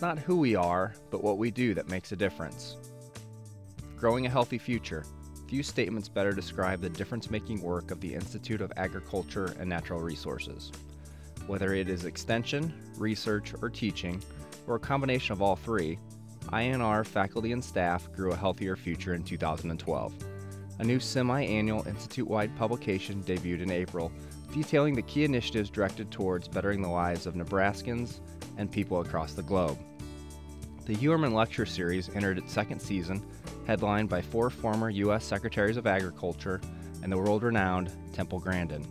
It's not who we are, but what we do that makes a difference. Growing a healthy future. Few statements better describe the difference-making work of the Institute of Agriculture and Natural Resources. Whether it is extension, research, or teaching, or a combination of all three, INR faculty and staff grew a healthier future in 2012. A new semi-annual institute-wide publication debuted in April, detailing the key initiatives directed towards bettering the lives of Nebraskans and people across the globe. The Heuermann Lecture Series entered its second season, headlined by 4 former U.S. Secretaries of Agriculture and the world-renowned Temple Grandin.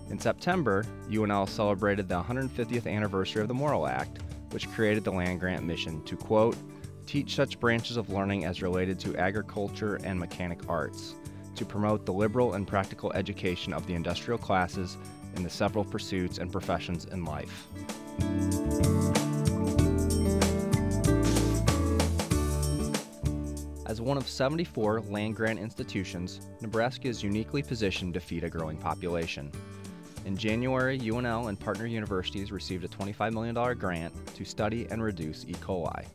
In September, UNL celebrated the 150th anniversary of the Morrill Act, which created the land-grant mission to, quote, teach such branches of learning as related to agriculture and mechanic arts, to promote the liberal and practical education of the industrial classes in the several pursuits and professions in life. As one of 74 land-grant institutions, Nebraska is uniquely positioned to feed a growing population. In January, UNL and partner universities received a $25 million grant to study and reduce E. coli.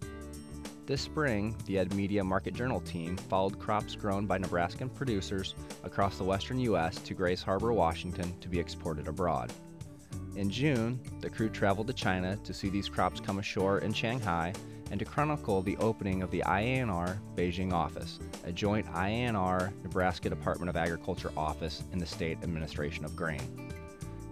This spring, the Ed Media Market Journal team followed crops grown by Nebraskan producers across the western U.S. to Grays Harbor, Washington, to be exported abroad. In June, the crew traveled to China to see these crops come ashore in Shanghai and to chronicle the opening of the IANR Beijing office, a joint IANR-Nebraska Department of Agriculture office in the State Administration of Grain.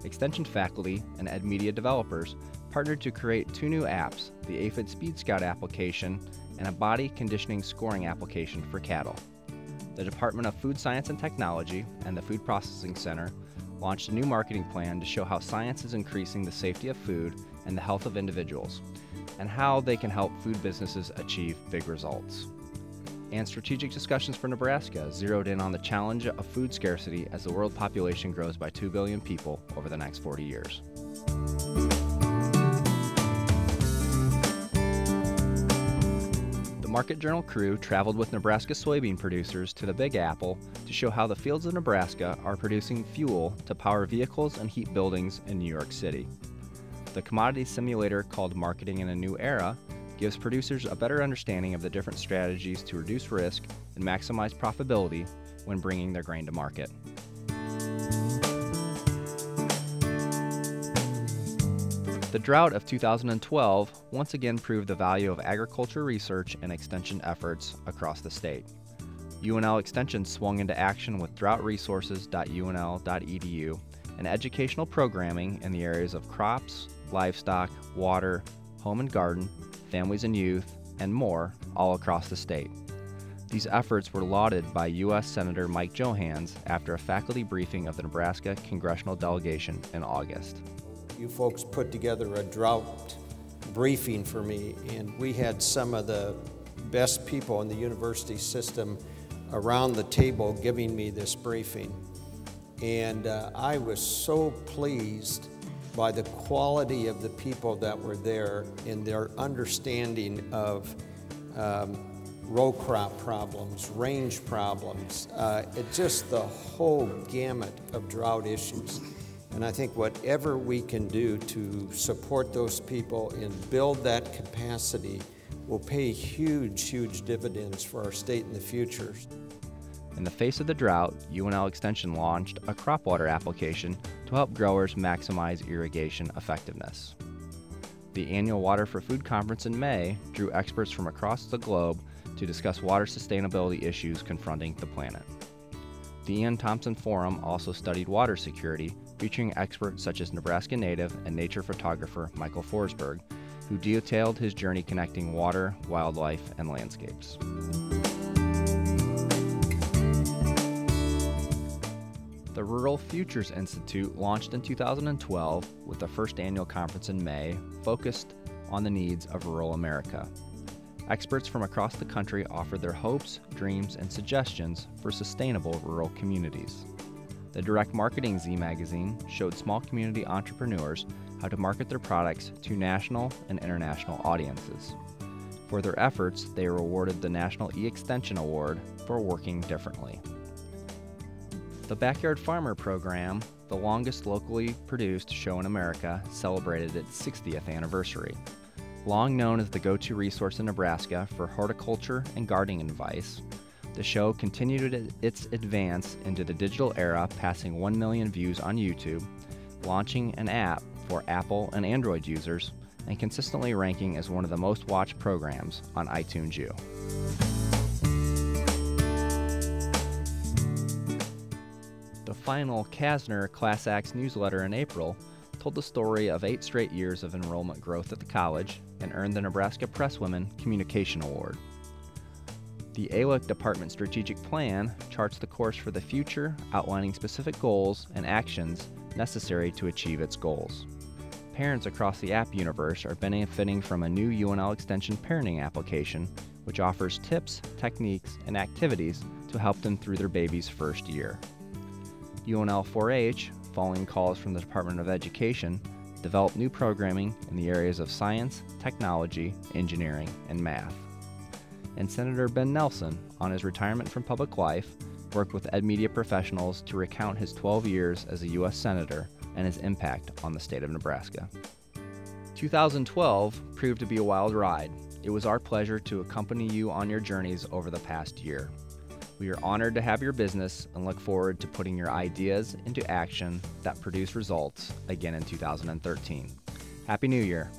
Extension faculty and Ed Media developers partnered to create 2 new apps, the Aphid Speed Scout application and a body conditioning scoring application for cattle. The Department of Food Science and Technology and the Food Processing Center launched a new marketing plan to show how science is increasing the safety of food and the health of individuals, and how they can help food businesses achieve big results. And strategic discussions for Nebraska zeroed in on the challenge of food scarcity as the world population grows by 2 billion people over the next 40 years. The Market Journal crew traveled with Nebraska soybean producers to the Big Apple to show how the fields of Nebraska are producing fuel to power vehicles and heat buildings in New York City. The commodity simulator called Marketing in a New Era gives producers a better understanding of the different strategies to reduce risk and maximize profitability when bringing their grain to market. The drought of 2012 once again proved the value of agriculture research and extension efforts across the state. UNL Extension swung into action with droughtresources.unl.edu and educational programming in the areas of crops, livestock, water, home and garden, families and youth, and more all across the state. These efforts were lauded by U.S. Senator Mike Johanns after a faculty briefing of the Nebraska congressional delegation in August. You folks put together a drought briefing for me, and we had some of the best people in the university system around the table giving me this briefing. And I was so pleased by the quality of the people that were there in their understanding of row crop problems, range problems, just the whole gamut of drought issues. And I think whatever we can do to support those people and build that capacity will pay huge, huge dividends for our state in the future. In the face of the drought, UNL Extension launched a crop water application to help growers maximize irrigation effectiveness. The annual Water for Food Conference in May drew experts from across the globe to discuss water sustainability issues confronting the planet. The Ian Thompson Forum also studied water security, featuring experts such as Nebraska native and nature photographer Michael Forsberg, who detailed his journey connecting water, wildlife, and landscapes. The Rural Futures Institute launched in 2012 with the first annual conference in May, focused on the needs of rural America. Experts from across the country offered their hopes, dreams, and suggestions for sustainable rural communities. The Direct Marketing Z magazine showed small community entrepreneurs how to market their products to national and international audiences. For their efforts, they were awarded the National E-Extension Award for working differently. The Backyard Farmer program, the longest locally produced show in America, celebrated its 60th anniversary. Long known as the go-to resource in Nebraska for horticulture and gardening advice, the show continued its advance into the digital era, passing 1 million views on YouTube, launching an app for Apple and Android users, and consistently ranking as one of the most watched programs on iTunes U. The final Kasner Class Acts newsletter in April told the story of 8 straight years of enrollment growth at the college and earned the Nebraska Presswomen Communication Award. The ALEC Department Strategic Plan charts the course for the future, outlining specific goals and actions necessary to achieve its goals. Parents across the app universe are benefiting from a new UNL Extension parenting application, which offers tips, techniques, and activities to help them through their baby's first year. UNL 4-H, following calls from the Department of Education, developed new programming in the areas of science, technology, engineering, and math. And Senator Ben Nelson, on his retirement from public life, worked with ed media professionals to recount his 12 years as a U.S. Senator and his impact on the state of Nebraska. 2012 proved to be a wild ride. It was our pleasure to accompany you on your journeys over the past year. We are honored to have your business and look forward to putting your ideas into action that produce results again in 2013. Happy New Year!